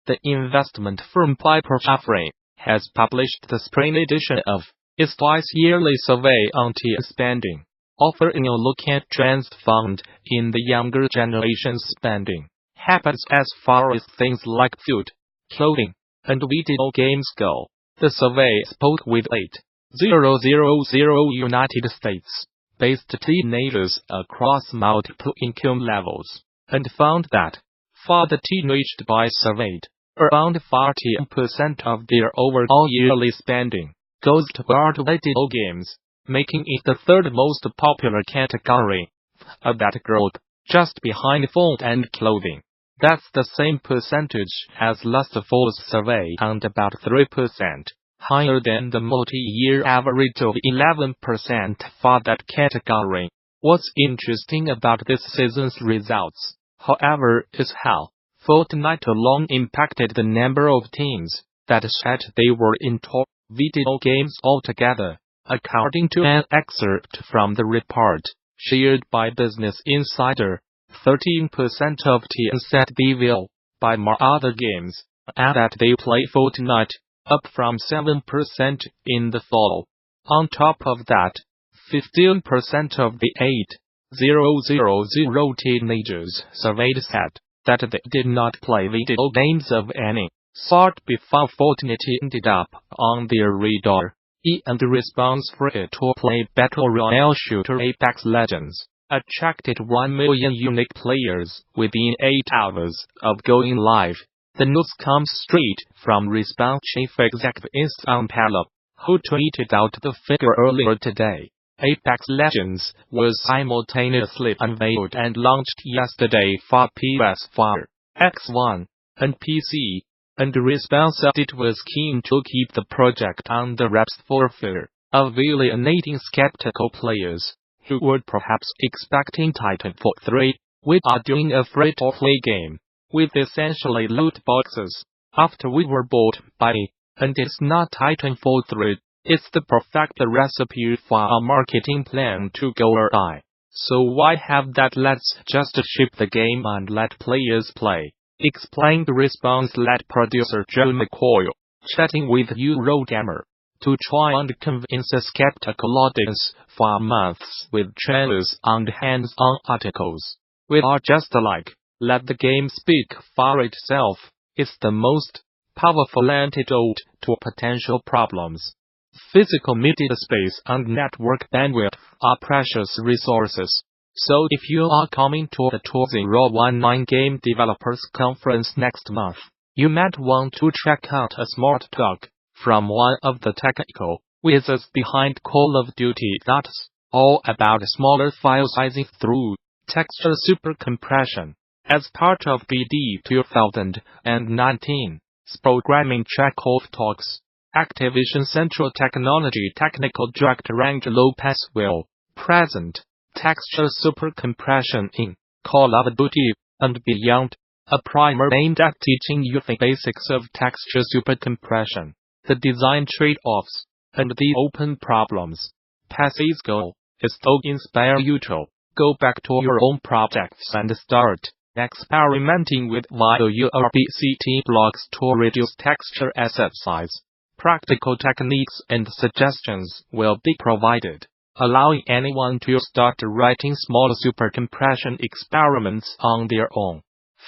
The investment firm Piper Jaffray has published the spring edition of its twice-yearly survey on teen spending, offering a look at trends found in the younger generation's spending habits as far as things like food, clothing, and video games go. The survey spoke with 8,000 United States-based teenagers across multiple income levels, and found that, for the teenaged boys surveyed, around 40% of their overall yearly spending goes toward video games, making it the third most popular category of that group, just behind phone and clothing. That's the same percentage as last fall's survey and about 3% higher than the multi-year average of 11% for that category. What's interesting about this season's results, however, is how Fortnite alone impacted the number of teens that said they were into video games altogether, according to an excerpt from the report shared by Business Insider. 13% of teens said they will buy more other games, and that they play Fortnite, up from 7% in the fall. On top of that, 15% of the 8,000 teenagers surveyed said that they did not play video games of any sort before Fortnite ended up on their radar, and the response free-to-play battle royale shooter Apex Legends attracted 1 million unique players within 8 hours of going live. The news comes straight from Respawn chief executive Isam Pala, who tweeted out the figure earlier today. Apex Legends was simultaneously unveiled and launched yesterday for PS4, X1, and PC, and Respawn said it was keen to keep the project on the wraps for fear of alienating skeptical players who were perhaps expecting Titanfall 3. We are doing a free-to-play game with essentially loot boxes after we were bought by it, and it's not Titanfall 3. It's the perfect recipe for a marketing plan to go awry. So why have that? Let's just ship the game and let players play, explained Respawn's-led producer Joe McCoy, chatting with Eurogamer, to try and convince a skeptical audience for months with trailers and hands-on articles. We are just like, let the game speak for itself. It's the most powerful antidote to potential problems. Physical media space and network bandwidth are precious resources. So if you are coming to the 2019 Game Developers Conference next month, you might want to check out a smart talk from one of the technical wizards behind Call of Duty that's all about smaller file sizing through texture super compression. As part of BD 2019's programming check-off talks, Activision Central Technology Technical Director Angelo Lopez will present texture super compression in Call of Duty and Beyond, a primer aimed at teaching you the basics of texture super compression, the design trade-offs, and the open problems. PAS's goal is to inspire you to go back to your own projects and start experimenting with while you are BCT blocks to reduce texture asset size. Practical techniques and suggestions will be provided, allowing anyone to start writing small super compression experiments on their own.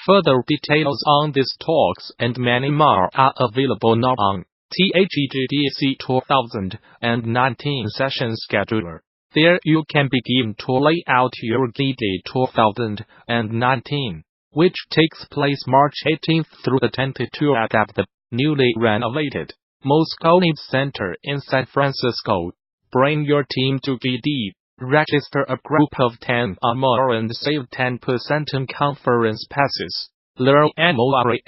Further details on these talks and many more are available now on THEGDC 2019 session scheduler. There you can begin to lay out your GD 2019, which takes place March 18th through the 22nd at the newly renovated Moscow Nips Center in San Francisco. Bring your team to GD, register a group of 10 or more and save 10% on conference passes. Learn more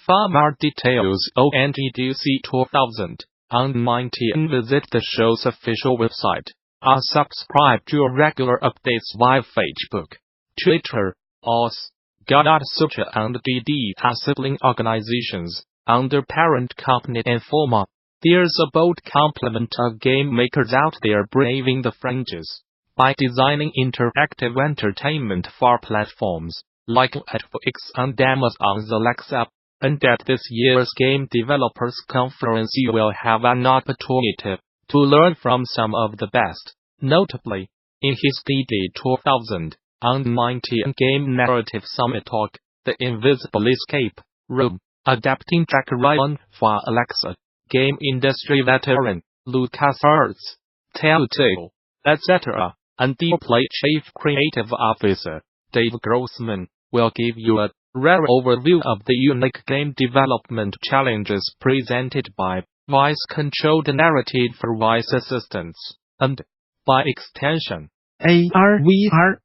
for more details on GDC 2019 visit the show's official website, or subscribe to regular updates via Facebook, Twitter, OS. Gamasutra and GD are sibling organizations under parent company Informa. There's a bold complement of game makers out there braving the fringes by designing interactive entertainment for platforms like Netflix and Amazon's Alexa. and at this year's Game Developers Conference you will have an opportunity to learn from some of the best. Notably, in his DD 2019 Game Narrative Summit talk, The Invisible Escape Room, adapting Jack Ryan for Alexa, game industry veteran LucasArts, Telltale, etc., and Dplay Chief Creative Officer Dave Grossman will give you a rare overview of the unique game development challenges presented by voice-controlled narrative for voice assistants, and, by extension, AR/VR.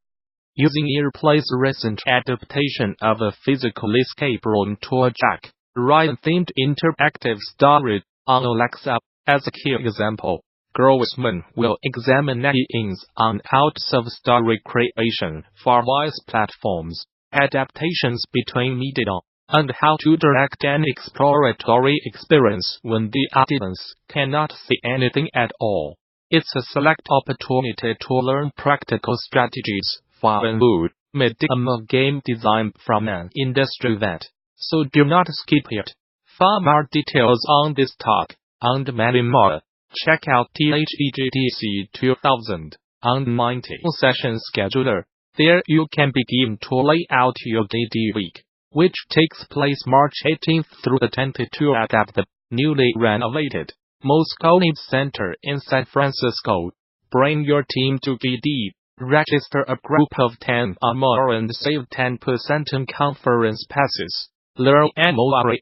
Using Earplay's recent adaptation of a physical escape room to a Jack Ryan-themed interactive story on Alexa as a key example, Grossman will examine ins and outs of story creation for voice platforms, adaptations between media, and how to direct an exploratory experience when the audience cannot see anything at all. It's a select opportunity to learn practical strategies for a good medium of game design from an industry vet, so do not skip it. For more details on this talk, and many more, check out THEGDC 2019 session scheduler. There you can begin to lay out your DD week, which takes place March 18th through the 22nd at the newly renovated Moscone Center in San Francisco. Bring your team to DD, register a group of 10 or more and save 10% on conference passes. Learn more.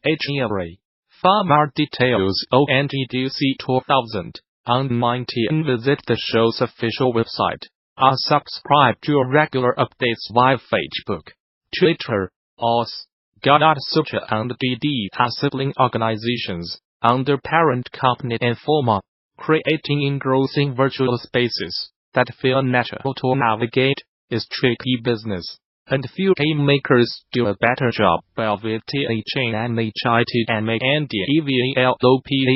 For more details on GDC 2019 visit the show's official website, or subscribe to regular updates via Facebook, Twitter, or Gamasutra and DD are sibling organizations under parent company Informa, creating engrossing virtual spaces that feel natural to navigate is tricky business, and few game makers do a better job of it.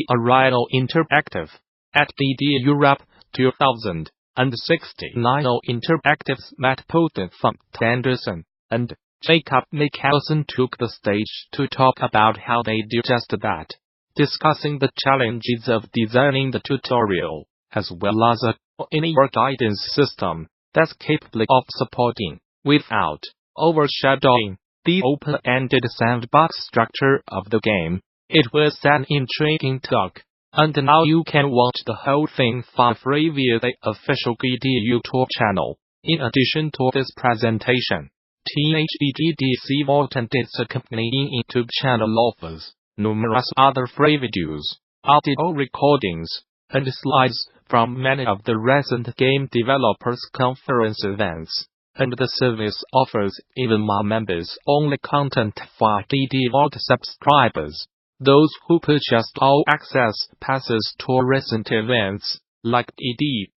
Original Interactive at DD Europe 2069 Interactive's Matt Poten from Anderson and Jacob Michelson took the stage to talk about how they do just that, discussing the challenges of designing the tutorial, as well as a in-your guidance system that's capable of supporting, without overshadowing, the open-ended sandbox structure of the game. It was an intriguing talk, and now you can watch the whole thing for free via the official GD YouTube channel. In addition to this presentation, THEGDC Vault and its accompanying YouTube channel offers numerous other free videos, audio recordings, and slides from many of the recent Game Developers Conference events, and the service offers even more members-only content for DD Vault subscribers. Those who purchased all access passes to recent events, like DD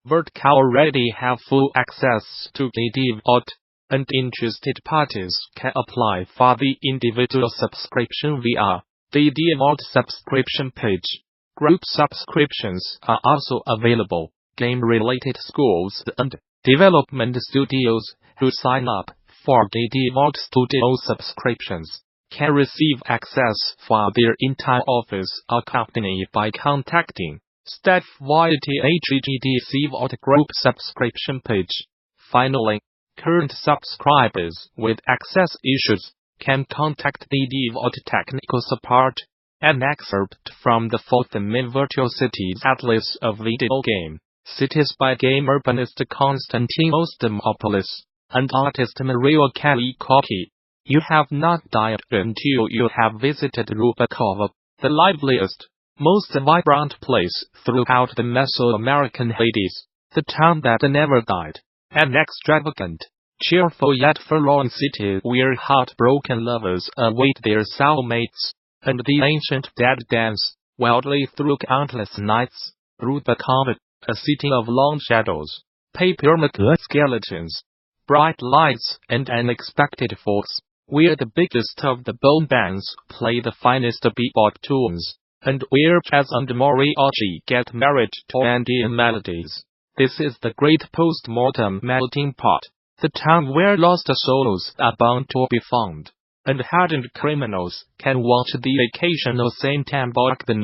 Vault, already have full access to DD Vault, and interested parties can apply for the individual subscription via the DD Vault subscription page. Group subscriptions are also available. Game-related schools and development studios who sign up for DD Vault Studio subscriptions can receive access for their entire office or company by contacting staff via the THEGDC Vault Group subscription page. Finally, current subscribers with access issues can contact DD Vault technical support. An excerpt from the fourth main Virtual Cities Atlas of Video Game Cities by game urbanist Konstantin Ostamopoulos and artist Maria Kalikaki. You have not died until you have visited Rubakova, the liveliest, most vibrant place throughout the Mesoamerican Hades, the town that never died, an extravagant, cheerful yet forlorn city where heartbroken lovers await their soulmates, and the ancient dead dance wildly through countless nights. Rubakova, a city of long shadows, paper mache skeletons, bright lights, and unexpected folks, where the biggest of the bone bands play the finest bebop tunes, and where jazz and mariachi get married to Andean melodies. This is the great post-mortem melting pot, the town where lost souls are bound to be found. and hardened criminals can watch the occasional saint embark the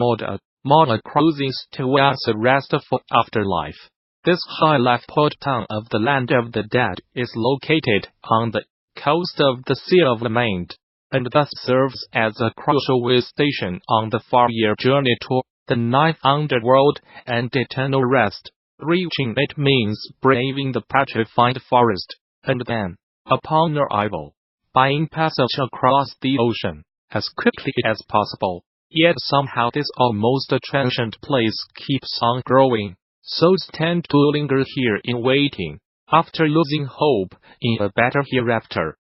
Mona cruises towards a restful afterlife. This high life port town of the land of the dead is located on the coast of the Sea of Maimed, and thus serves as a crucial way station on the 4-year journey to the ninth underworld and eternal rest. Reaching it means braving the petrified forest, and then, upon arrival, buying passage across the ocean as quickly as possible. Yet somehow this almost transient place keeps on growing. Souls tend to linger here in waiting, after losing hope in a better hereafter.